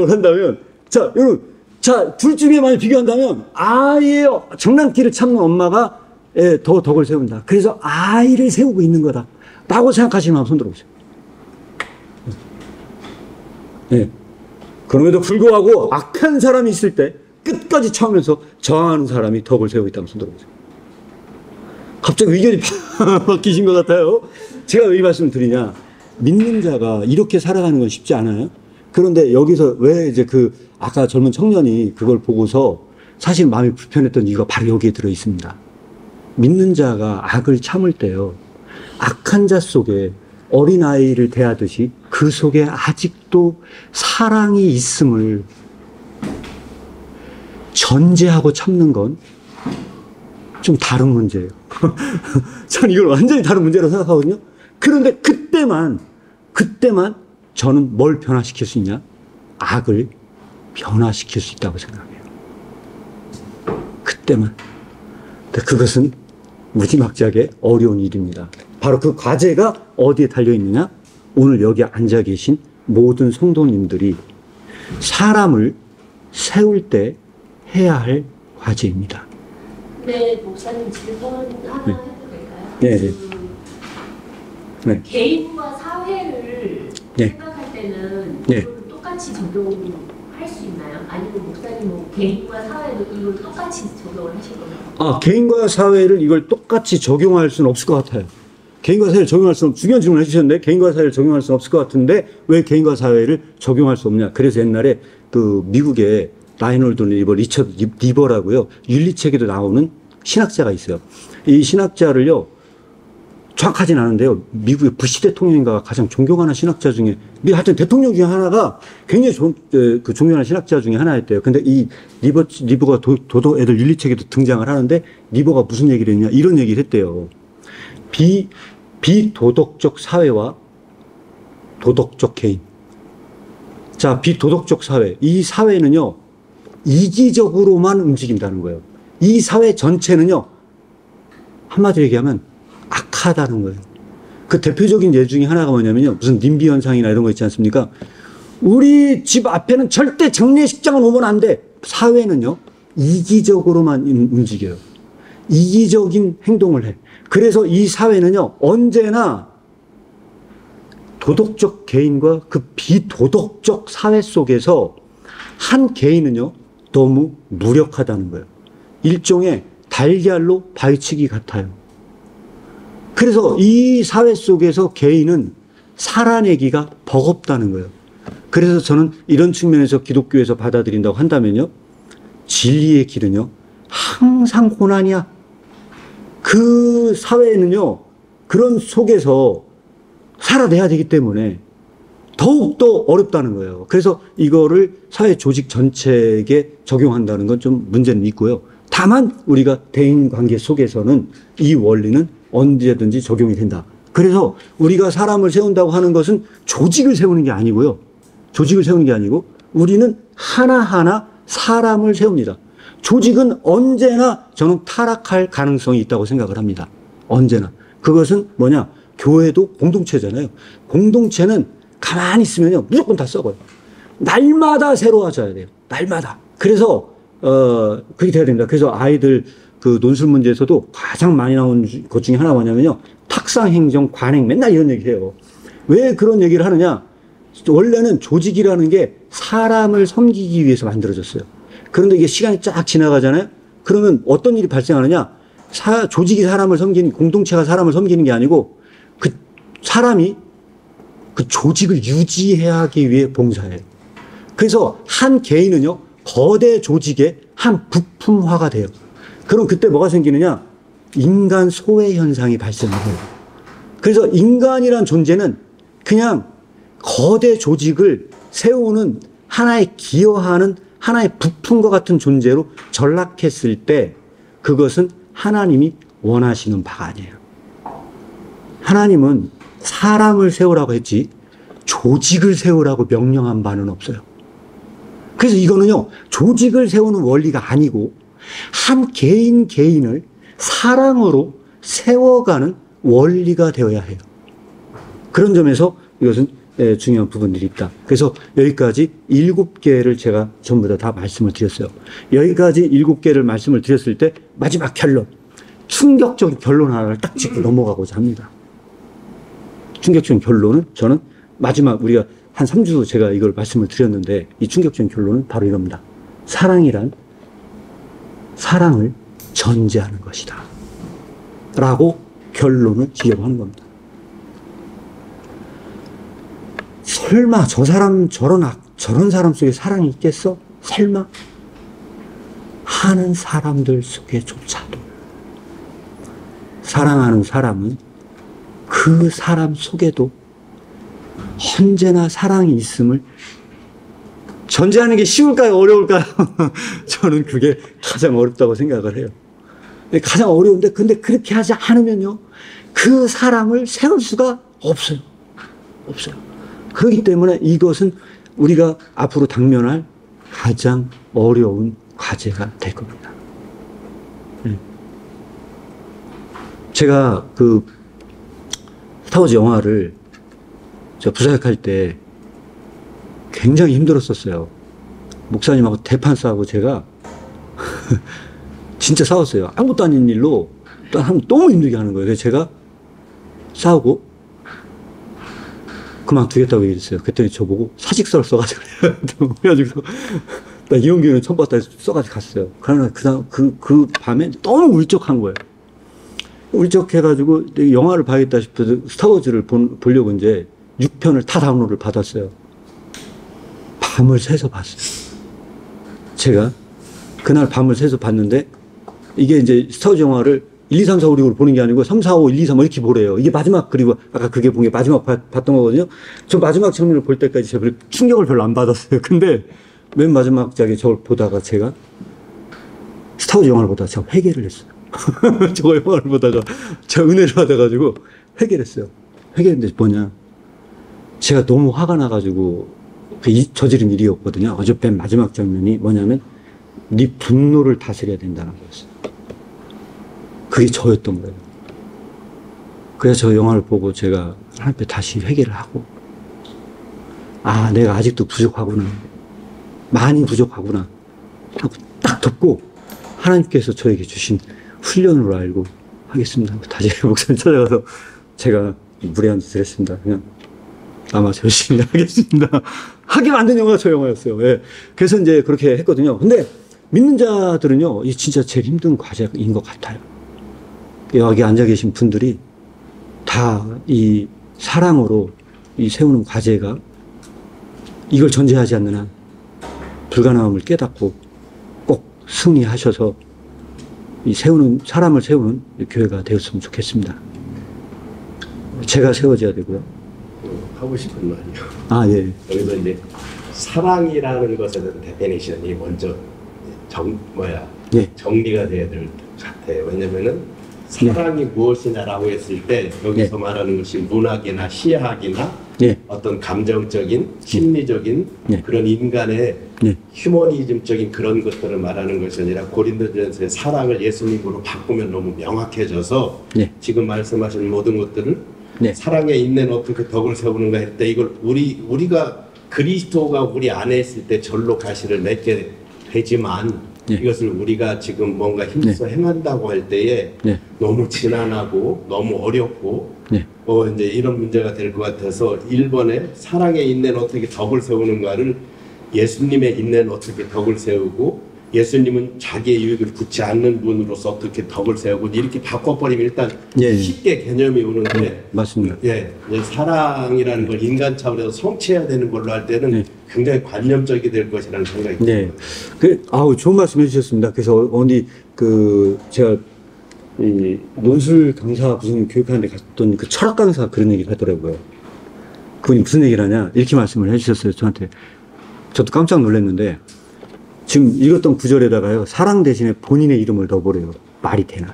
한다면, 자, 여러분, 자, 둘 중에 만약 비교한다면 아이의 장난기를 참는 엄마가 더 덕을 세운다. 그래서 아이를 세우고 있는 거다 라고 생각하시면 한번 손 들어보세요. 네. 그럼에도 불구하고 악한 사람이 있을 때 끝까지 참으면서 저항하는 사람이 덕을 세우고 있다면 손 들어보세요. 갑자기 의견이 바뀌신 것 같아요. 제가 왜 이 말씀을 드리냐, 믿는 자가 이렇게 살아가는 건 쉽지 않아요. 그런데 여기서 왜 이제 아까 젊은 청년이 그걸 보고서 사실 마음이 불편했던 이유가 바로 여기에 들어 있습니다. 믿는 자가 악을 참을 때요, 악한 자 속에 어린아이를 대하듯이 그 속에 아직도 사랑이 있음을 전제하고 참는 건 좀 다른 문제예요. 저는 이걸 완전히 다른 문제라고 생각하거든요. 그런데 그때만 저는 뭘 변화시킬 수 있냐? 악을 변화시킬 수 있다고 생각해요. 그때만. 근데 그것은 무지막지하게 어려운 일입니다. 바로 그 과제가 어디에 달려있느냐? 오늘 여기 앉아 계신 모든 성도님들이 사람을 세울 때 해야 할 과제입니다. 네, 목사님 질문 하나 네. 해도 될까요? 네, 네. 네. 개인과 사회를 네. 생각할 때는 네. 이걸 똑같이 적용할 수 있나요? 아니면 목사님 뭐 개인과 사회도 이걸 똑같이 적용을 하실 건가요? 개인과 사회를 이걸 똑같이 적용할 수는 없을 것 같아요. 개인과 사회를 적용할 수는, 중요한 질문을 해주셨는데, 개인과 사회를 적용할 수는 없을 것 같은데, 왜 개인과 사회를 적용할 수 없냐. 그래서 옛날에 그 미국의 라이놀드 리처드 리버라고요. 윤리책에도 나오는 신학자가 있어요. 이 신학자를요, 정확하진 않은데요. 미국의 부시 대통령인가 가장 존경하는 신학자 중에, 하여튼 대통령 중에 하나가 굉장히 그 존경하는 신학자 중에 하나였대요. 근데 이 리버가 도덕 애들 윤리책에도 등장을 하는데, 리버가 무슨 얘기를 했냐, 이런 얘기를 했대요. 비도덕적 사회와 도덕적 개인. 자, 비도덕적 사회. 이 사회는요, 이기적으로만 움직인다는 거예요. 이 사회 전체는요, 한마디로 얘기하면 악하다는 거예요. 그 대표적인 예 중에 하나가 뭐냐면요, 무슨 님비 현상이나 이런 거 있지 않습니까? 우리 집 앞에는 절대 장례식장을 오면 안 돼. 사회는요, 이기적으로만 움직여요. 이기적인 행동을 해. 그래서 이 사회는요, 언제나 도덕적 개인과 그 비도덕적 사회 속에서 한 개인은요, 너무 무력하다는 거예요. 일종의 달걀로 바위치기 같아요. 그래서 이 사회 속에서 개인은 살아내기가 버겁다는 거예요. 그래서 저는 이런 측면에서 기독교에서 받아들인다고 한다면요, 진리의 길은요, 항상 고난이야. 그 사회는요, 그런 속에서 살아내야 되기 때문에 더욱더 어렵다는 거예요. 그래서 이거를 사회 조직 전체에게 적용한다는 건 좀 문제는 있고요. 다만 우리가 대인 관계 속에서는 이 원리는 언제든지 적용이 된다. 그래서 우리가 사람을 세운다고 하는 것은 조직을 세우는 게 아니고요. 조직을 세우는 게 아니고 우리는 하나하나 사람을 세웁니다. 조직은 언제나 저는 타락할 가능성이 있다고 생각을 합니다. 언제나. 그것은 뭐냐? 교회도 공동체잖아요. 공동체는 가만히 있으면요, 무조건 다 썩어요. 날마다 새로워져야 돼요. 날마다. 그래서, 그렇게 돼야 됩니다. 그래서 아이들 그 논술 문제에서도 가장 많이 나온 것 중에 하나가 뭐냐면요, 탁상행정, 관행, 맨날 이런 얘기 해요. 왜 그런 얘기를 하느냐? 원래는 조직이라는 게 사람을 섬기기 위해서 만들어졌어요. 그런데 이게 시간이 쫙 지나가잖아요? 그러면 어떤 일이 발생하느냐? 조직이 사람을 섬기는, 공동체가 사람을 섬기는 게 아니고 그 사람이 그 조직을 유지해야 하기 위해 봉사해요. 그래서 한 개인은요, 거대 조직의 한 부품화가 돼요. 그럼 그때 뭐가 생기느냐? 인간 소외 현상이 발생을 해요. 그래서 인간이란 존재는 그냥 거대 조직을 세우는 하나의 기여하는 하나의 부품과 같은 존재로 전락했을 때 그것은 하나님이 원하시는 바가 아니에요. 하나님은 사람을 세우라고 했지 조직을 세우라고 명령한 바는 없어요. 그래서 이거는요, 조직을 세우는 원리가 아니고 한 개인을 사랑으로 세워가는 원리가 되어야 해요. 그런 점에서 이것은 중요한 부분들이 있다. 그래서 여기까지 7개를 제가 전부 다 말씀을 드렸어요. 여기까지 7개를 말씀을 드렸을 때 마지막 결론, 충격적인 결론 하나를 딱 짚고 넘어가고자 합니다. 충격적인 결론은 저는 마지막 우리가 한 3주 제가 이걸 말씀을 드렸는데 이 충격적인 결론은 바로 이겁니다. 사랑이란 사랑을 전제하는 것이다. 라고 결론을 지으려고 하는 겁니다. 설마 저 사람 저런 사람 속에 사랑이 있겠어? 설마? 하는 사람들 속에조차도 사랑하는 사람은 그 사람 속에도 언제나 사랑이 있음을 전제하는 게 쉬울까요? 어려울까요? 저는 그게 가장 어렵다고 생각을 해요. 가장 어려운데 근데 그렇게 하지 않으면요, 그 사람을 세울 수가 없어요. 없어요. 그렇기 때문에 이것은 우리가 앞으로 당면할 가장 어려운 과제가 될 겁니다. 제가 그 스타워즈 영화를 저 부사역할 때 굉장히 힘들었었어요. 목사님하고 대판 싸우고 제가 진짜 싸웠어요. 아무것도 아닌 일로 너무 힘들게 하는 거예요. 그래서 제가 싸우고 그만두겠다고 얘기했어요. 그랬더니 저보고 사직서를 써가지고 그래가지고 나 이혼기는 처음 봤다 해서 써가지고 갔어요. 그러나 그 밤에 너무 울적한 거예요. 울적해가지고 영화를 봐야겠다 싶어서 스타워즈를 보려고 이제 6편을 다 다운로드를 받았어요. 밤을 새서 봤어요. 제가 그날 밤을 새서 봤는데 이게 이제 스타워즈 영화를 1, 2, 3, 4, 5, 6으로 보는 게 아니고 3, 4, 5, 1, 2, 3 이렇게 보래요. 이게 마지막, 그리고 아까 그게 본 게 마지막 봤던 거거든요. 저 마지막 장면을 볼 때까지 제가 충격을 별로 안 받았어요. 근데 맨 마지막 장에 저걸 보다가 제가 스타워즈 영화를 보다가 제가 회개를 했어요. 저거 영화를 보다가 제가 은혜를 받아가지고 회개를 했어요. 회개했는데 뭐냐. 제가 너무 화가 나가지고 저지른 일이었거든요. 어제 맨 마지막 장면이 뭐냐면 네 분노를 다스려야 된다는 거였어요. 그게 저였던 거예요. 그래서 저 영화를 보고 제가 하나님께 다시 회개를 하고, 아, 내가 아직도 부족하구나. 많이 부족하구나. 하고 딱 덮고 하나님께서 저에게 주신 훈련으로 알고 하겠습니다. 다시 목사님 찾아가서 제가 무례한 짓을 했습니다. 그냥 아마 열심히 하겠습니다. 하게 만든 영화가 저 영화였어요. 예. 그래서 이제 그렇게 했거든요. 근데 믿는 자들은요, 이게 진짜 제일 힘든 과제인 것 같아요. 여기 앉아 계신 분들이 다 이 사랑으로 이 세우는 과제가 이걸 전제하지 않는 한 불가능함을 깨닫고 꼭 승리하셔서 이 사람을 세우는 교회가 되었으면 좋겠습니다. 제가 세워져야 되고요. 하고 싶은 말이요. 아, 예. 여기서 이제 사랑이라는 것에 대한 데피니션이 먼저 예. 정리가 돼야 될 것 같아요. 왜냐면은 사랑이 무엇이냐라고 했을 때 여기서 말하는 것이 문학이나 시학이나 어떤 감정적인 심리적인 그런 인간의 휴머니즘적인 그런 것들을 말하는 것이 아니라 고린도전서의 사랑을 예수님으로 바꾸면 너무 명확해져서 지금 말씀하신 모든 것들을 사랑의 인내는 어떻게 덕을 세우는가 할 때 이걸 우리가 그리스도가 우리 안에 있을 때 절로 가시를 맺게 되지만 이것을 우리가 지금 뭔가 힘써 행한다고 할 때에 너무 지난하고 너무 어렵고 이제 이런 문제가 될 것 같아서 1번에 사랑의 인내는 어떻게 덕을 세우는가를 예수님의 인내는 어떻게 덕을 세우고 예수님은 자기의 유익을 붙지 않는 분으로서 어떻게 덕을 세우고 이렇게 바꿔버리면 일단 쉽게 개념이 오는데 맞습니다. 사랑이라는 걸 인간 차원에서 성취해야 되는 걸로 할 때는 굉장히 관념적이 될 것이라는 생각이 듭니다. 좋은 말씀 해주셨습니다. 그래서 제가 이 논술 강사 무슨 교육하는데 갔던 그 철학 강사 그런 얘기를 하더라고요. 그분이 무슨 얘기를 하냐 이렇게 말씀을 해주셨어요. 저한테. 저도 깜짝 놀랐는데 지금 읽었던 구절에다가요, 사랑 대신에 본인의 이름을 넣어버려요. 말이 되나?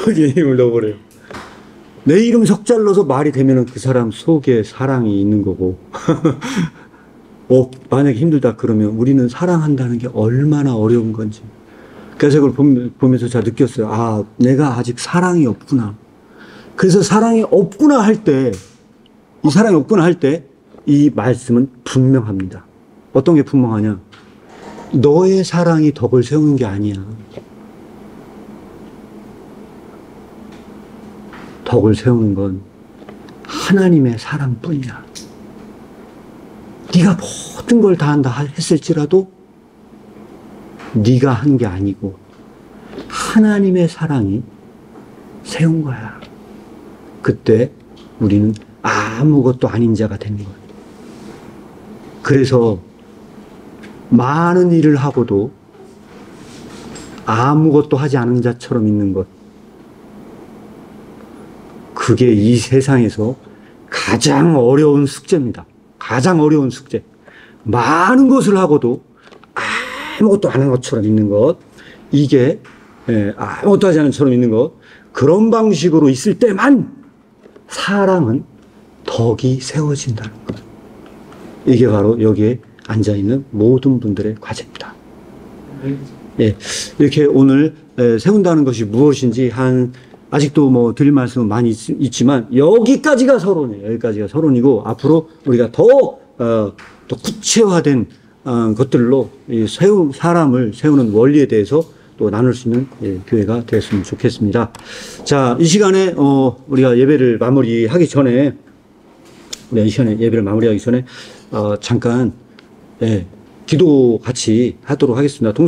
본인의 이름을 넣어버려요. 내 이름 석자를 넣어서 말이 되면은 그 사람 속에 사랑이 있는 거고. 만약에 힘들다 그러면 우리는 사랑한다는 게 얼마나 어려운 건지. 그래서 그걸 보면서 제가 느꼈어요. 아, 내가 아직 사랑이 없구나. 그래서 사랑이 없구나 할 때, 이 사랑이 없구나 할 때, 이 말씀은 분명합니다. 어떤 게 분명하냐? 너의 사랑이 덕을 세우는 게 아니야. 덕을 세우는 건 하나님의 사랑뿐이야. 네가 모든 걸 다 한다 했을지라도 네가 한 게 아니고 하나님의 사랑이 세운 거야. 그때 우리는 아무것도 아닌 자가 되는 거야. 그래서 많은 일을 하고도 아무것도 하지 않은 자처럼 있는 것. 그게 이 세상에서 가장 어려운 숙제입니다. 가장 어려운 숙제. 많은 것을 하고도 아무것도 안 한 것처럼 있는 것. 이게 아무것도 하지 않은 것처럼 있는 것. 그런 방식으로 있을 때만 사랑은 덕이 세워진다는 것. 이게 바로 여기에 앉아있는 모든 분들의 과제입니다. 예, 이렇게 오늘 세운다는 것이 무엇인지 아직도 뭐 드릴 말씀은 많이 있지만 여기까지가 서론이에요. 여기까지가 서론이고 앞으로 우리가 더 구체화된 것들로 사람을 세우는 원리에 대해서 또 나눌 수 있는 교회가 되었으면 좋겠습니다. 자, 이 시간에 우리가 예배를 마무리하기 전에 잠깐 기도 같이 하도록 하겠습니다.